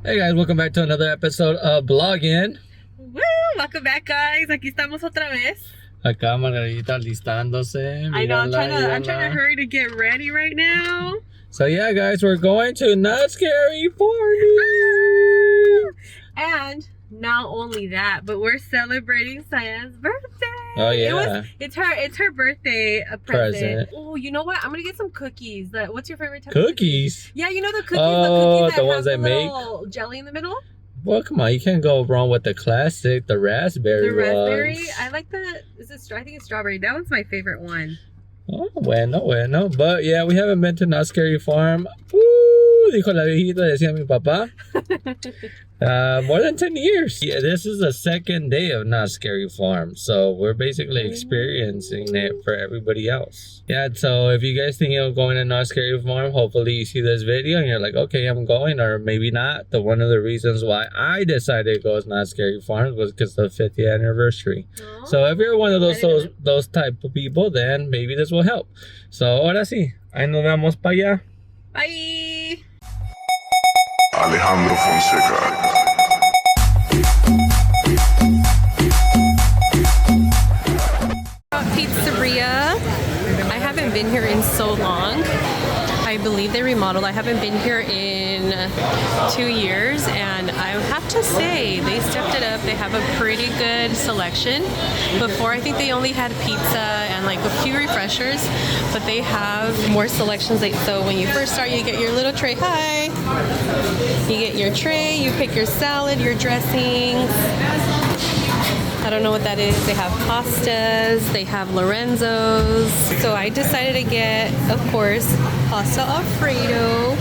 Hey guys, welcome back to another episode of Blogging. Woo! Welcome back, guys. Aquí estamos otra vez. Acá Margarita listándose. I know, I'm trying to hurry to get ready right now. So yeah, guys, we're going to Not Scary Party. And not only that, but we're celebrating Saya's birthday. Oh yeah. It's her birthday present. Oh, you know what? I'm gonna get some cookies. What's your favorite type of Cookies? Yeah, you know the cookies. Oh, the cookies that ones have they the make? little jelly in the middle. Well, come on, you can't go wrong with the classic, the raspberry. The raspberry. Ones. I like the. I think it's strawberry. That one's my favorite one. Oh, bueno. But yeah, we haven't been to Not Scary Farm. Dijo la viejita, decía mi papá. More than 10 years. Yeah, this is the second day of Not Scary Farm. So we're basically experiencing it for everybody else. Yeah, so if you guys think of going to Not Scary Farm, hopefully you see this video and you're like, okay, I'm going, or maybe not. One of the reasons why I decided to go to Not Scary Farm was because of the 50th anniversary. Oh, so if you're one of those type of people, then maybe this will help. So ahora sí, ahí nos vemos para allá. Bye. Alejandro Fonseca. Pizzeria. I haven't been here in so long. I believe they remodeled. I haven't been here in 2 years, and I have to say they stepped it up. They have a pretty good selection. Before, I think they only had pizza and like a few refreshers, but they have more selections. So when you first start, you get your little tray. Hi. You get your tray. You pick your salad, your dressings. I don't know what that is. They have pastas, they have Lorenzo's. So I decided to get, of course, pasta Alfredo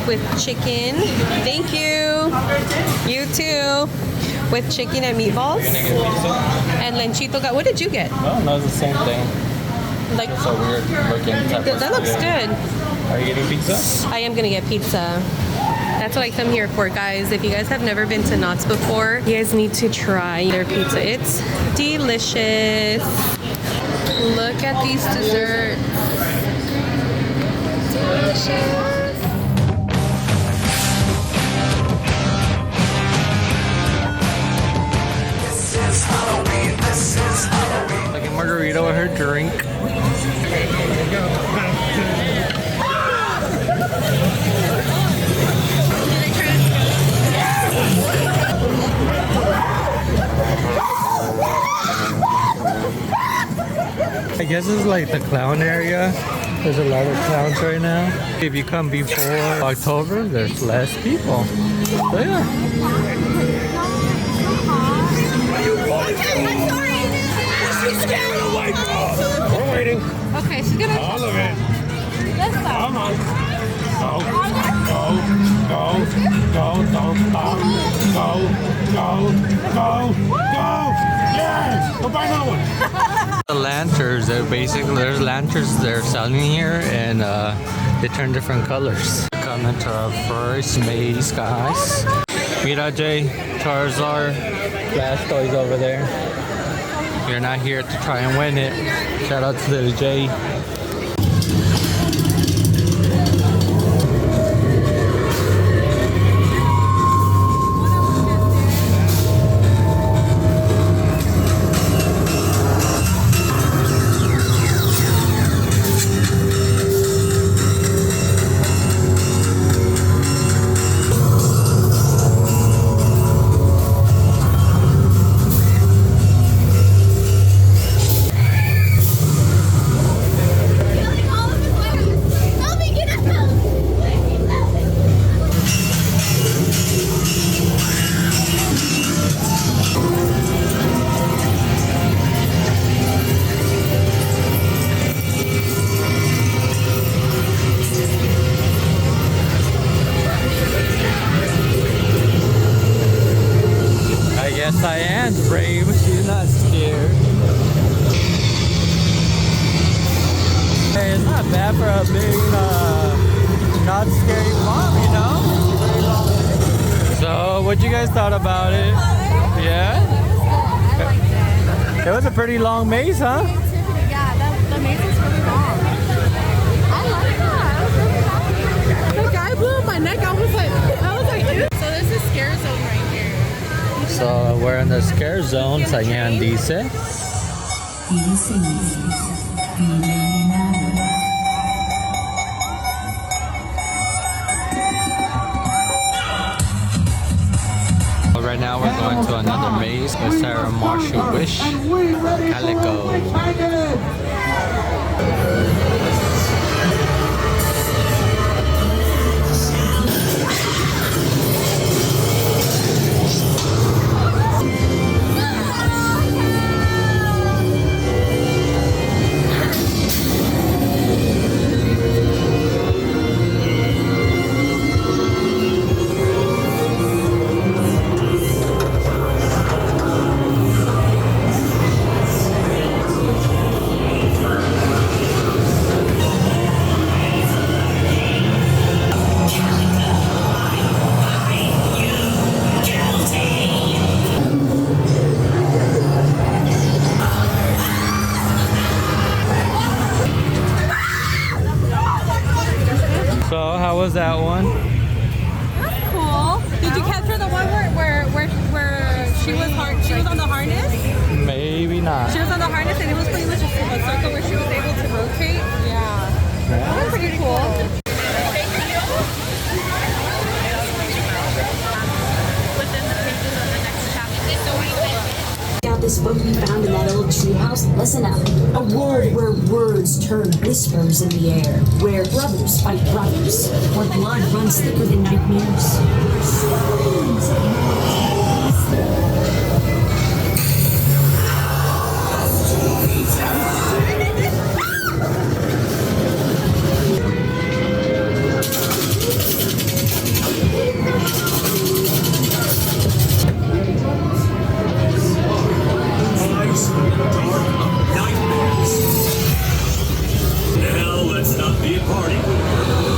with chicken. Thank you. You too. With chicken and meatballs. And lenchito. What did you get? No, it's the same thing. Like, it's a weird looking type of that looks good. Are you getting pizza? I am gonna get pizza. That's what I come here for, guys. If you guys have never been to Knott's before, you guys need to try their pizza. It's delicious. Look at these desserts. Delicious. This is Halloween. This is Halloween. Like a Margarita with her drink. I guess it's like the clown area. There's a lot of clowns right now. If you come before October, there's less people. So yeah. She's scared away. We're waiting. Okay, she's gonna. All of it. Let's go. Come on. Go. Yes! Go buy another one. The lanterns, there's lanterns they're selling here, and they turn different colors. Coming to our first maze, guys. Mira, Jay, Charizard, Flash Toys over there. You're not here to try and win it. Shout out to little Jay. Diane's brave, she's not scared. Hey, it's not bad for a big, not scary farm, you know? So, what you guys thought about it? Yeah? I liked it. It was a pretty long maze, huh? Yeah, the maze is really long. I like that. It was really long. The guy blew up my neck. I was like, ew. So this is scary zone. Ayan, dice. Right now we're going to another maze with Sarah Marshall Wish Calico. So how was that one? Cool. Did you capture the one where she was on the harness? Maybe not. She was on the harness and it was pretty much a circle where she was able to rotate. Yeah. That was pretty cool. Got this book we found in that old treehouse. Listen up. A world where words turn whispers in the air. Where brothers fight brothers. Where blood runs thicker than nightmares. Now let's not be a party. A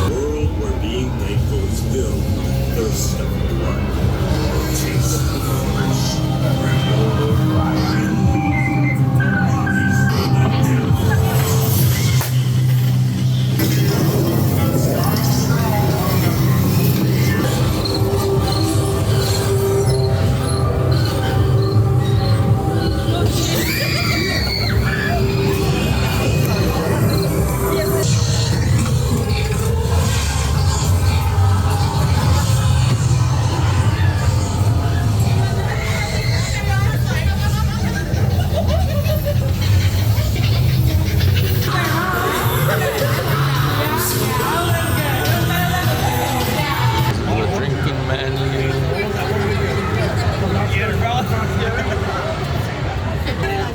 world where being thankful is filled with the thirst of blood. Taste of flesh. The drinking menu.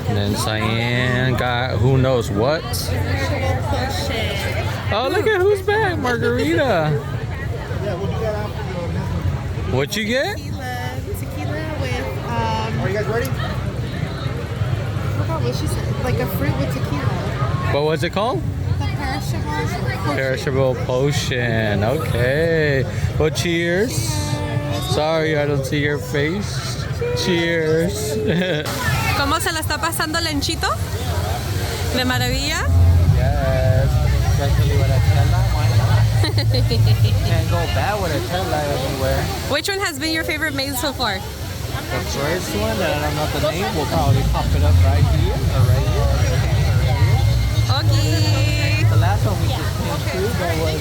And then Cyan got who knows what. Oh, look at who's back, Margarita. What you get? Tequila with Are you guys ready? I forgot what she said. Like a fruit with tequila. What was it called? The perishable. Perishable potion. Okay. Well, cheers. Sorry, I don't see your face. Cheers. ¿Cómo se la está pasando Lenchito? ¿De maravilla? Yes. Especially with a tela. Why not? Can't go bad with a tela anywhere. Which one has been your favorite maze so far? The first one that I don't know the name, we'll probably pop it up right here or right here. Okay. The last one we just came to, that was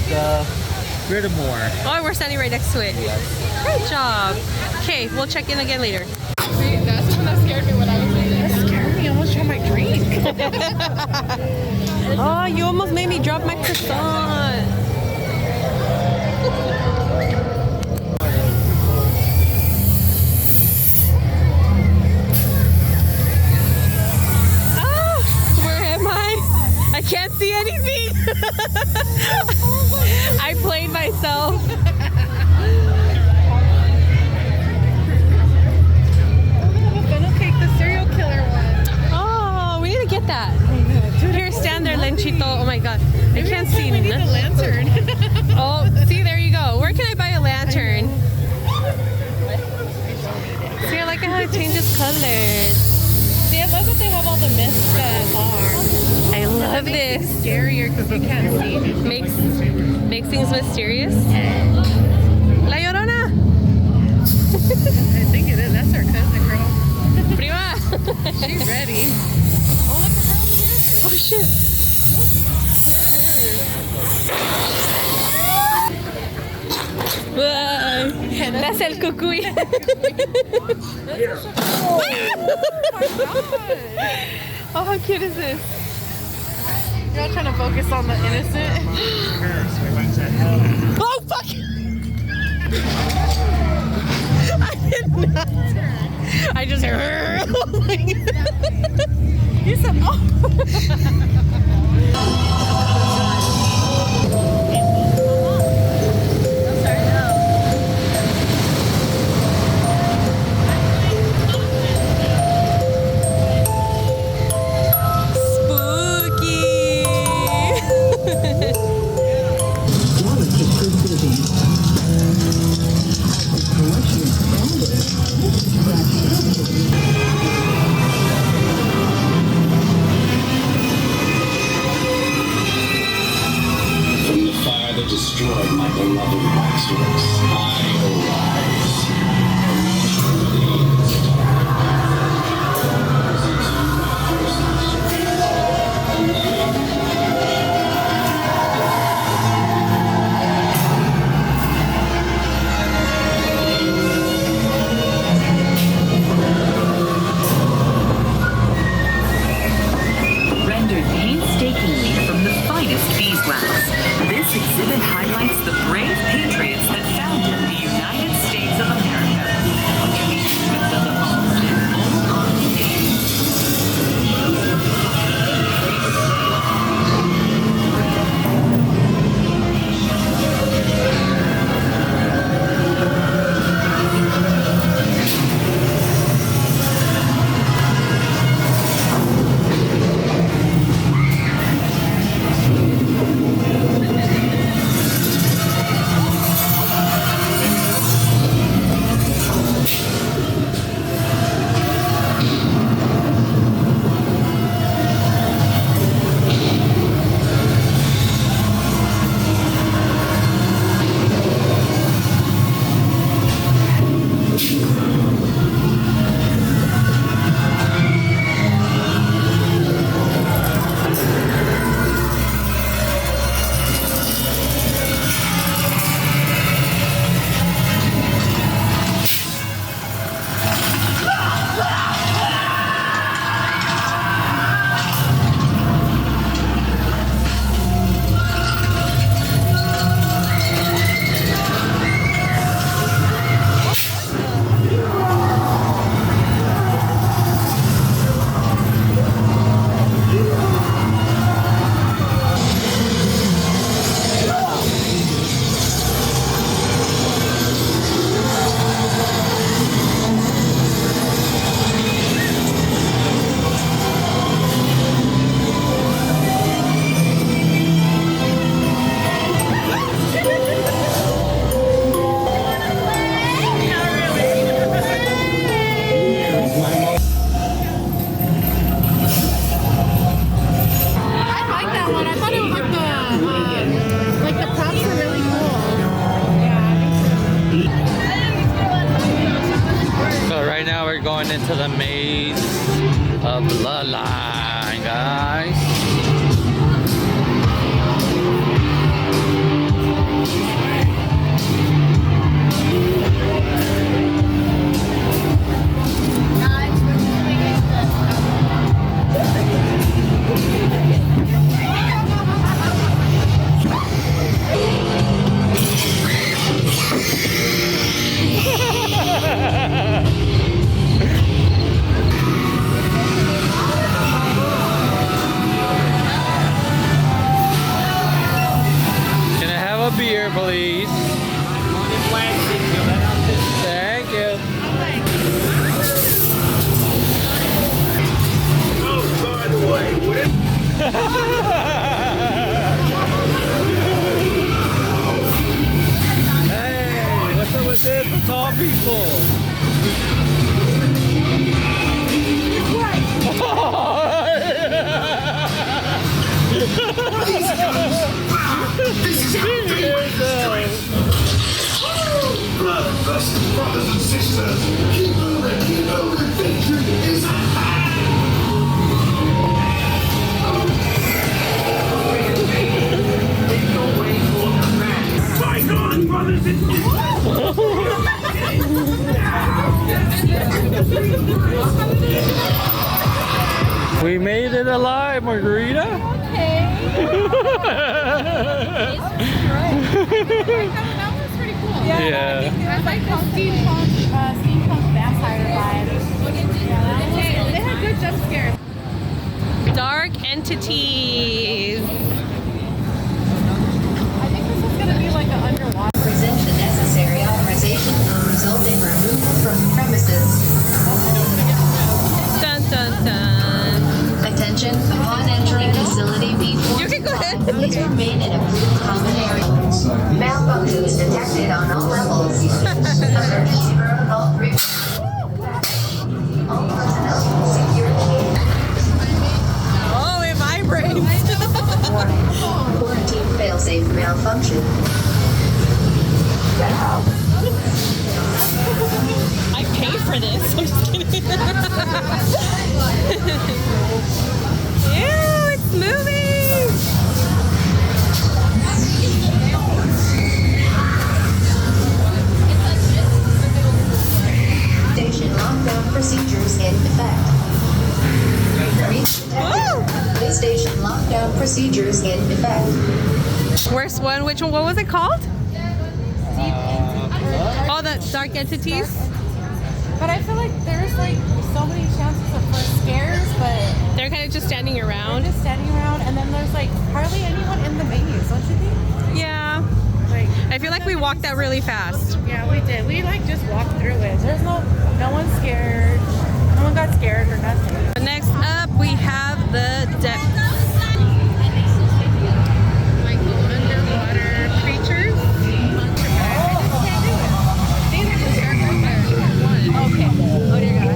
Rittamore. Oh, we're standing right next to it. Yes. Great job. Okay, we'll check in again later. That's the one that scared me when I was there. That scared me. I almost tried my drink. Oh, you almost made me drop my croissant. Ah, where am I? I can't see anything. I played myself. The serial killer one. Oh, we need to get that. Here, stand there, Lenchito. Oh my god. I can't see. We need a lantern. Oh, see, there you go. Where can I buy a lantern? See, I like how it changes colors. See, I love that they have all the myths that are. I love It's this. scarier because you can't see. Makes things mysterious. La Llorona. I think it is. That's our cousin, girl. Prima! She's ready. Oh shit! That's el cucuy. Oh, how cute is this? You're not trying to focus on the innocent. Oh fuck! I did not. I just heard. Oh my God. You said, oh. From the fire that destroyed my beloved waxworks, I arise. Rendered painstakingly from the finest beeswax, this exhibit highlights the brave patriots that founded the United States. We made it alive, Margarita. That was pretty cool. Yeah. It was like the steampunk vampire vibe. Yeah, they had good jump scares. Dark entities. I think this is gonna be like an underwater. Present the necessary authorization will result in removal from the premises. Dun dun dun. Attention, upon entering facility B4. You can go ahead. Please remain in approved common area. Malfunctions detected on all levels. Emergency protocol all personnel secure. Oh, it vibrates. Warning. Quarantine failsafe malfunction. I paid for this. I'm just kidding. Ew, it's moving. Station lockdown procedures in effect. Woo! Police station lockdown procedures in effect. Worst one? Which one? What was it called? Oh, the dark entities. But I feel like there's like so many chances for scares, but They're kind of just standing we're around. just standing around, and then there's like hardly anyone in the maze, don't you think? Yeah. Like, I feel like we walked that really fast. yeah, we did. We like just walked through it. There's no one scared. No one got scared or nothing. Next up, we have the depths. Like underwater creatures. Okay. Oh dear God.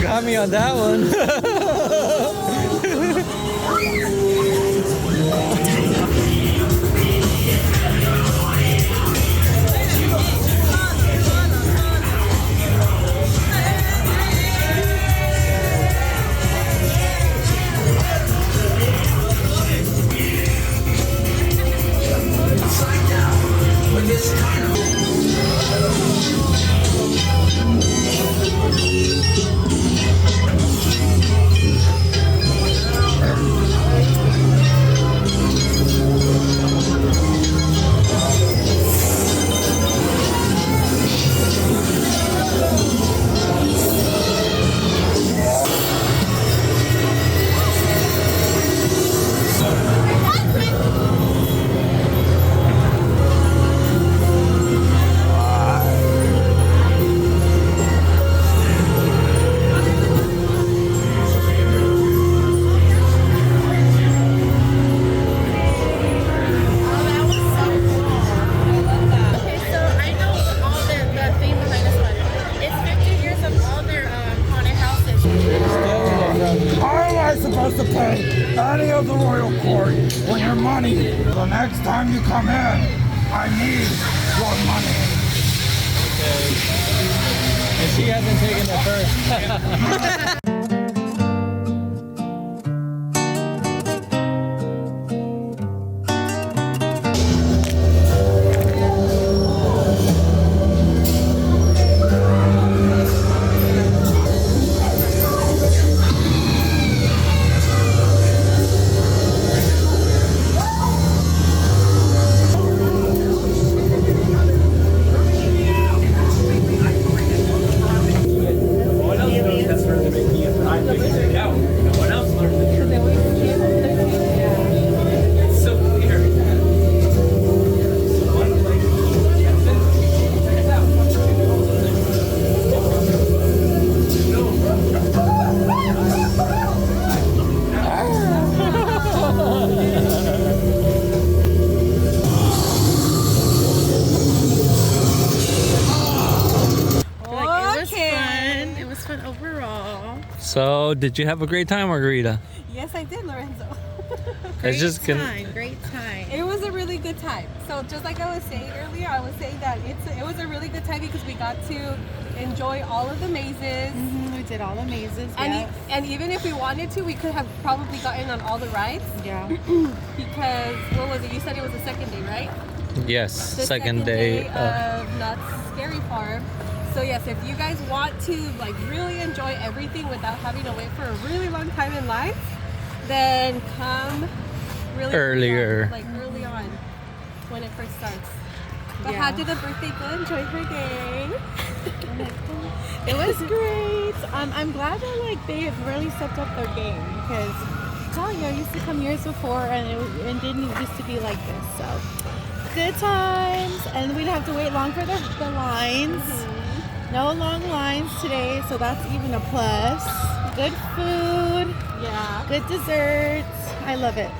got me on that one. supposed to pay any of the royal court with your money. The next time you come in, I need your money. Okay. And she hasn't taken it first. So, did you have a great time, Margarita? Yes, I did, Lorenzo. It's just Great time. It was a really good time. So just like I was saying earlier, I was saying that it was a really good time because we got to enjoy all of the mazes. We did all the mazes. And even if we wanted to, we could have probably gotten on all the rides. Yeah. Because what was it? You said it was the second day, right? Yes, The second day. of Knott's Scary Farm. So yes, if you guys want to like really enjoy everything without having to wait for a really long time in line, then come really Earlier. early on when it first starts. But how did the birthday go? Enjoy her day. It was great. I'm glad that like they have really stepped up their game because I'm telling you, I used to come years before and it didn't used to be like this. So good times, and we didn't have to wait long for the lines. No long lines today, so that's even a plus. Good food. Yeah. Good desserts. I love it.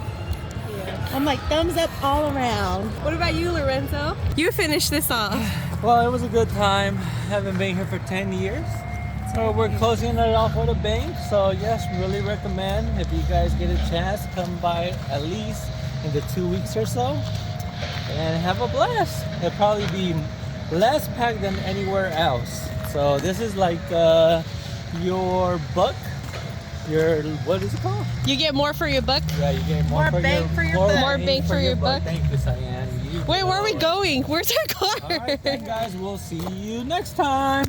Yeah. I'm like thumbs up all around. What about you, Lorenzo? You finished this off. Well, it was a good time. Haven't been here for 10 years. So we're closing it off with a bang. So yes, really recommend if you guys get a chance, come by at least in the 2 weeks or so and have a blast. It'll probably be less packed than anywhere else. So this is like your buck. What is it called? You get more for your buck? Yeah, you get more bang for your buck. More bang for your buck. Thank you, Cyan. Wait, where are we going? Where's our car? All right, then, guys. We'll see you next time.